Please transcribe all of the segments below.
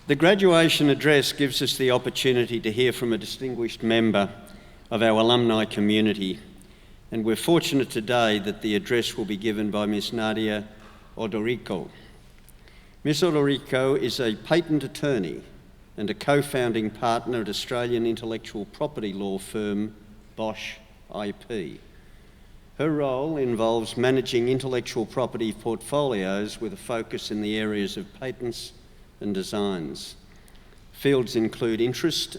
The graduation address gives us the opportunity to hear from a distinguished member of our alumni community, and we're fortunate today that the address will be given by Miss Nadia Odorico. Miss Odorico is a patent attorney and a co-founding partner at Australian intellectual property law firm Bosch IP. Her role involves managing intellectual property portfolios with a focus in the areas of patents and designs. Fields include interest,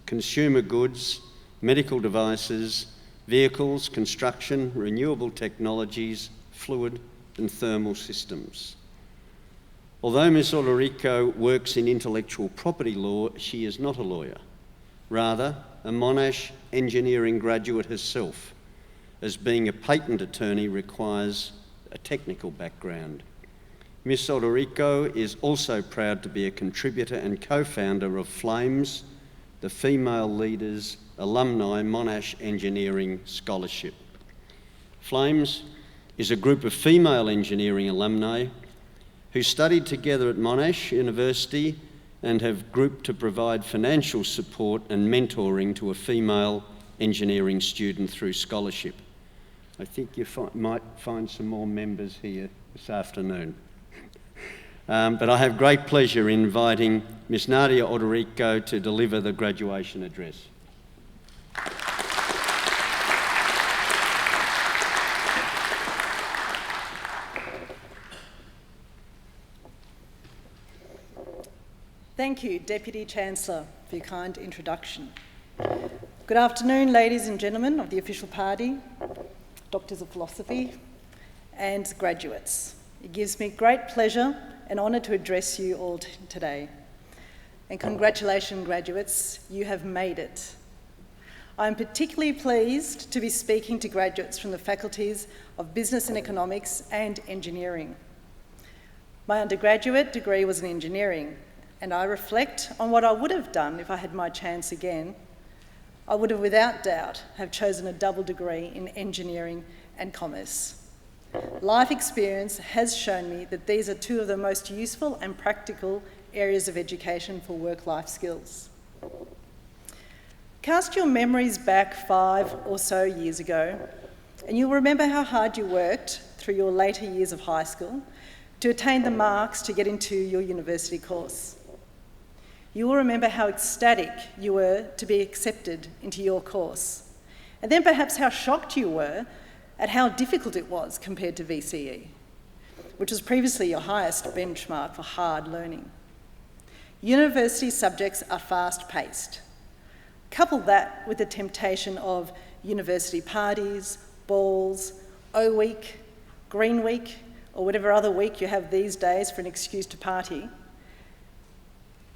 consumer goods, medical devices, vehicles, construction, renewable technologies, fluid and thermal systems. Although Ms. Odorico works in intellectual property law, she is not a lawyer. Rather, a Monash engineering graduate herself, as being a patent attorney requires a technical background. Ms. Odorico is also proud to be a contributor and co-founder of Flames, the Female Leaders Alumni Monash Engineering Scholarship. Flames is a group of female engineering alumni who studied together at Monash University and have grouped to provide financial support and mentoring to a female engineering student through scholarship. I think you might find some more members here this afternoon. But I have great pleasure in inviting Ms. Nadia Odorico to deliver the graduation address. Thank you, Deputy Chancellor, for your kind introduction. Good afternoon, ladies and gentlemen of the official party, Doctors of Philosophy, and graduates. It gives me great pleasure and honour to address you all today. And congratulations, graduates, you have made it. I'm particularly pleased to be speaking to graduates from the faculties of Business and Economics and Engineering. My undergraduate degree was in engineering, and I reflect on what I would have done if I had my chance again. I would have without doubt have chosen a double degree in engineering and commerce. Life experience has shown me that these are two of the most useful and practical areas of education for work-life skills. Cast your memories back 5 or so years ago, and you'll remember how hard you worked through your later years of high school to attain the marks to get into your university course. You will remember how ecstatic you were to be accepted into your course, and then perhaps how shocked you were at how difficult it was compared to VCE, which was previously your highest benchmark for hard learning. University subjects are fast-paced. Couple that with the temptation of university parties, balls, O Week, Green Week, or whatever other week you have these days for an excuse to party.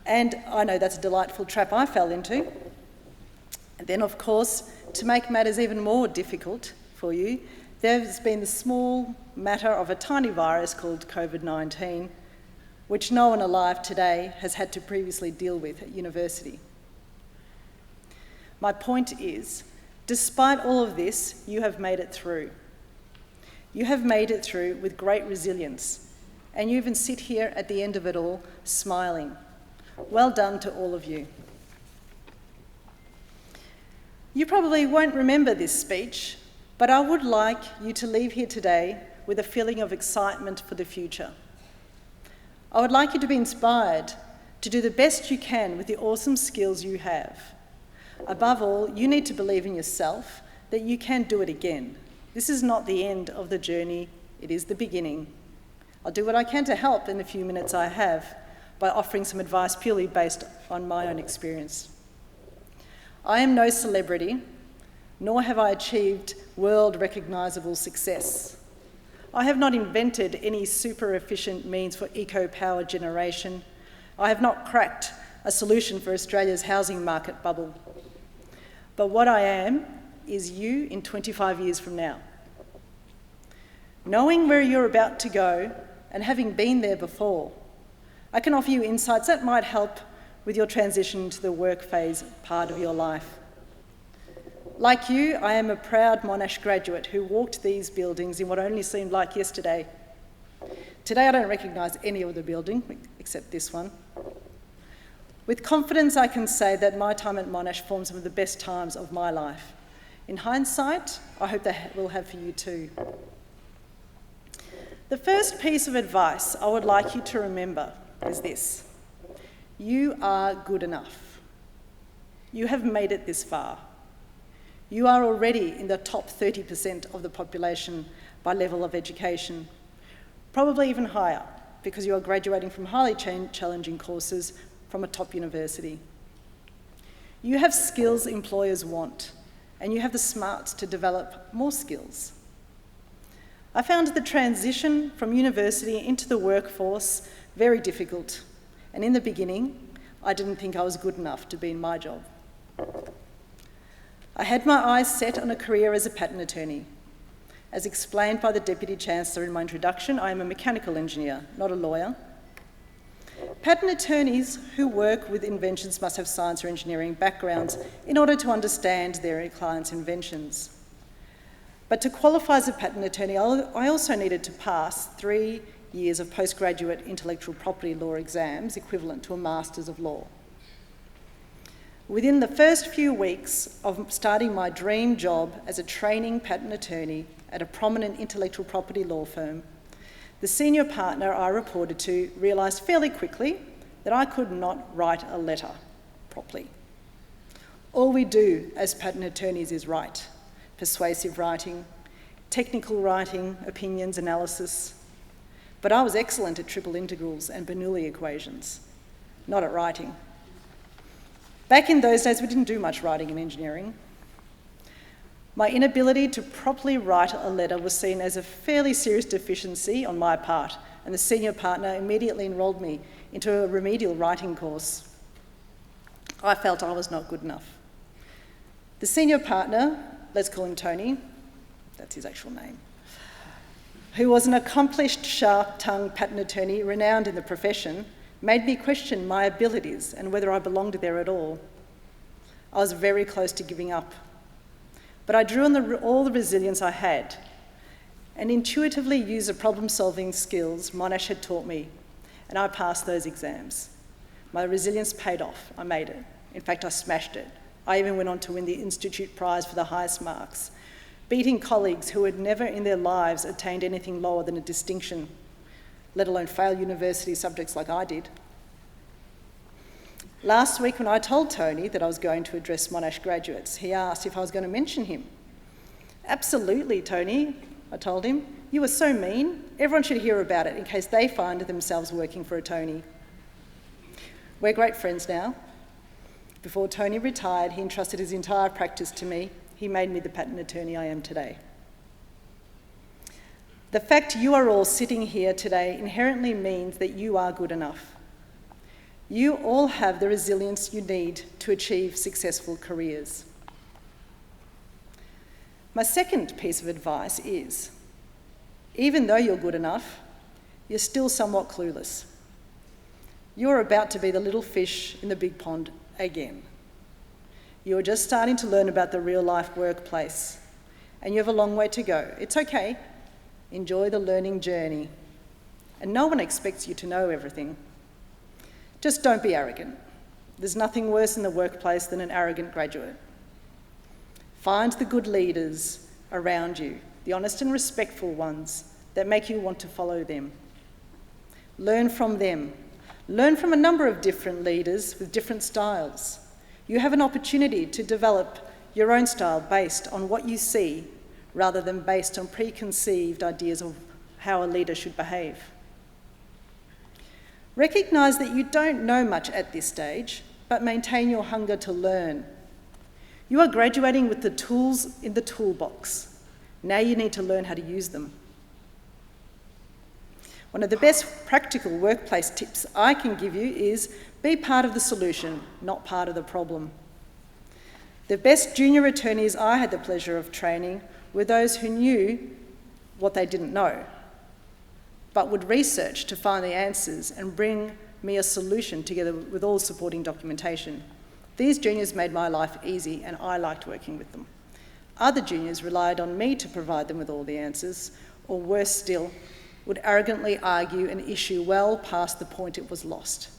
And I know that's a delightful trap I fell into. And then, of course, to make matters even more difficult for you, there's been the small matter of a tiny virus called COVID-19, which no one alive today has had to previously deal with at university. My point is, despite all of this, you have made it through. You have made it through with great resilience, and you even sit here at the end of it all smiling. Well done to all of you. You probably won't remember this speech, but I would like you to leave here today with a feeling of excitement for the future. I would like you to be inspired to do the best you can with the awesome skills you have. Above all, you need to believe in yourself that you can do it again. This is not the end of the journey, it is the beginning. I'll do what I can to help in the few minutes I have by offering some advice purely based on my own experience. I am no celebrity, nor have I achieved world recognisable success. I have not invented any super efficient means for eco-power generation. I have not cracked a solution for Australia's housing market bubble. But what I am is you in 25 years from now. Knowing where you're about to go and having been there before, I can offer you insights that might help with your transition to the work phase part of your life. Like you, I am a proud Monash graduate who walked these buildings in what only seemed like yesterday. Today I don't recognise any of the building, except this one. With confidence, I can say that my time at Monash formed some of the best times of my life. In hindsight, I hope they will have for you too. The first piece of advice I would like you to remember is this: you are good enough. You have made it this far. You are already in the top 30% of the population by level of education, probably even higher, because you are graduating from highly challenging courses from a top university. You have skills employers want, and you have the smarts to develop more skills. I found the transition from university into the workforce very difficult, and in the beginning, I didn't think I was good enough to be in my job. I had my eyes set on a career as a patent attorney. As explained by the Deputy Chancellor in my introduction, I am a mechanical engineer, not a lawyer. Patent attorneys who work with inventions must have science or engineering backgrounds in order to understand their clients' inventions. But to qualify as a patent attorney, I also needed to pass 3 years of postgraduate intellectual property law exams, equivalent to a Masters of Law. Within the first few weeks of starting my dream job as a training patent attorney at a prominent intellectual property law firm, the senior partner I reported to realised fairly quickly that I could not write a letter properly. All we do as patent attorneys is write: persuasive writing, technical writing, opinions, analysis. But I was excellent at triple integrals and Bernoulli equations, not at writing. Back in those days, we didn't do much writing in engineering. My inability to properly write a letter was seen as a fairly serious deficiency on my part, and the senior partner immediately enrolled me into a remedial writing course. I felt I was not good enough. The senior partner, let's call him Tony, that's his actual name, who was an accomplished, sharp-tongued patent attorney renowned in the profession, made me question my abilities and whether I belonged there at all. I was very close to giving up. But I drew on all the resilience I had and intuitively used the problem-solving skills Monash had taught me, and I passed those exams. My resilience paid off. I made it. In fact, I smashed it. I even went on to win the Institute Prize for the highest marks, beating colleagues who had never in their lives attained anything lower than a distinction, let alone fail university subjects like I did. Last week, when I told Tony that I was going to address Monash graduates, he asked if I was going to mention him. Absolutely, Tony, I told him. You were so mean. Everyone should hear about it in case they find themselves working for a Tony. We're great friends now. Before Tony retired, he entrusted his entire practice to me. He made me the patent attorney I am today. The fact you are all sitting here today inherently means that you are good enough. You all have the resilience you need to achieve successful careers. My second piece of advice is, even though you're good enough, you're still somewhat clueless. You're about to be the little fish in the big pond again. You're just starting to learn about the real-life workplace, and you have a long way to go. It's okay. Enjoy the learning journey. And no one expects you to know everything. Just don't be arrogant. There's nothing worse in the workplace than an arrogant graduate. Find the good leaders around you, the honest and respectful ones that make you want to follow them. Learn from them. Learn from a number of different leaders with different styles. You have an opportunity to develop your own style based on what you see rather than based on preconceived ideas of how a leader should behave. Recognise that you don't know much at this stage, but maintain your hunger to learn. You are graduating with the tools in the toolbox. Now you need to learn how to use them. One of the best practical workplace tips I can give you is be part of the solution, not part of the problem. The best junior attorneys I had the pleasure of training were those who knew what they didn't know, but would research to find the answers and bring me a solution together with all supporting documentation. These juniors made my life easy and I liked working with them. Other juniors relied on me to provide them with all the answers, or worse still, would arrogantly argue an issue well past the point it was lost.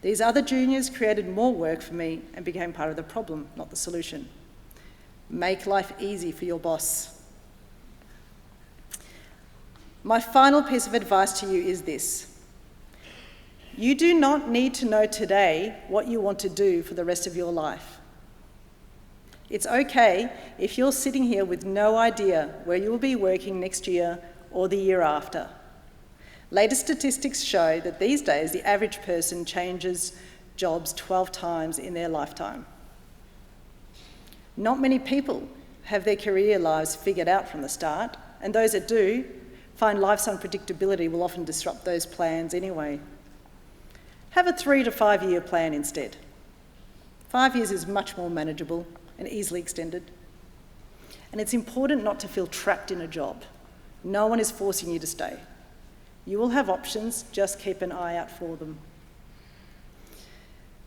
These other juniors created more work for me and became part of the problem, not the solution. Make life easy for your boss. My final piece of advice to you is this. You do not need to know today what you want to do for the rest of your life. It's okay if you're sitting here with no idea where you will be working next year or the year after. Latest statistics show that these days the average person changes jobs 12 times in their lifetime. Not many people have their career lives figured out from the start, and those that do find life's unpredictability will often disrupt those plans anyway. Have a 3 to 5 year plan instead. 5 years is much more manageable and easily extended. And it's important not to feel trapped in a job. No one is forcing you to stay. You will have options, just keep an eye out for them.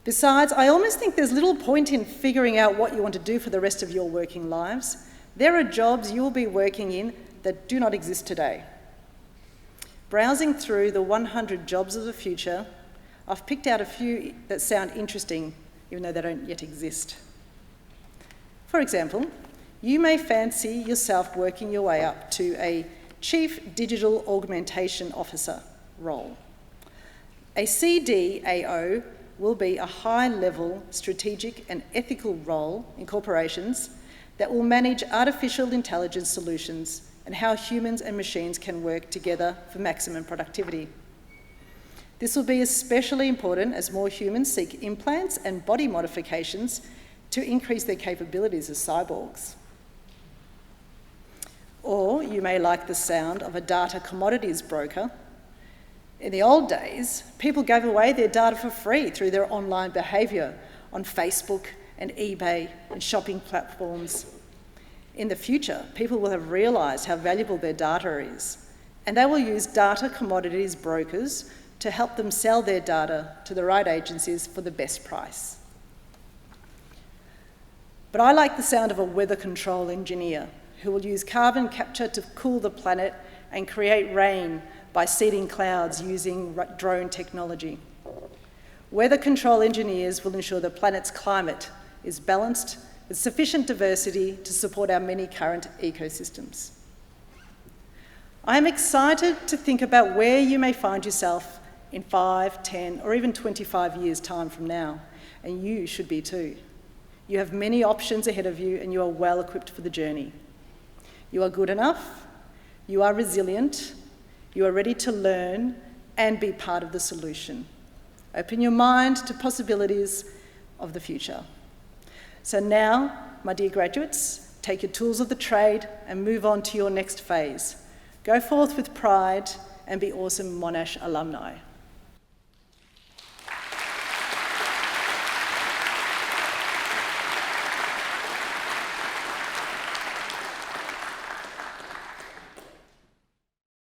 Besides, I almost think there's little point in figuring out what you want to do for the rest of your working lives. There are jobs you'll be working in that do not exist today. Browsing through the 100 jobs of the future, I've picked out a few that sound interesting, even though they don't yet exist. For example, you may fancy yourself working your way up to a Chief Digital Augmentation Officer role. A CDAO will be a high-level strategic and ethical role in corporations that will manage artificial intelligence solutions and how humans and machines can work together for maximum productivity. This will be especially important as more humans seek implants and body modifications to increase their capabilities as cyborgs. Or you may like the sound of a data commodities broker. In the old days, people gave away their data for free through their online behaviour on Facebook and eBay and shopping platforms. In the future, people will have realised how valuable their data is, and they will use data commodities brokers to help them sell their data to the right agencies for the best price. But I like the sound of a weather control engineer who will use carbon capture to cool the planet and create rain by seeding clouds using drone technology. Weather control engineers will ensure the planet's climate is balanced with sufficient diversity to support our many current ecosystems. I am excited to think about where you may find yourself in 5, 10, or even 25 years' time from now, and you should be too. You have many options ahead of you, and you are well equipped for the journey. You are good enough, you are resilient, you are ready to learn and be part of the solution. Open your mind to possibilities of the future. So now, my dear graduates, take your tools of the trade and move on to your next phase. Go forth with pride and be awesome Monash alumni.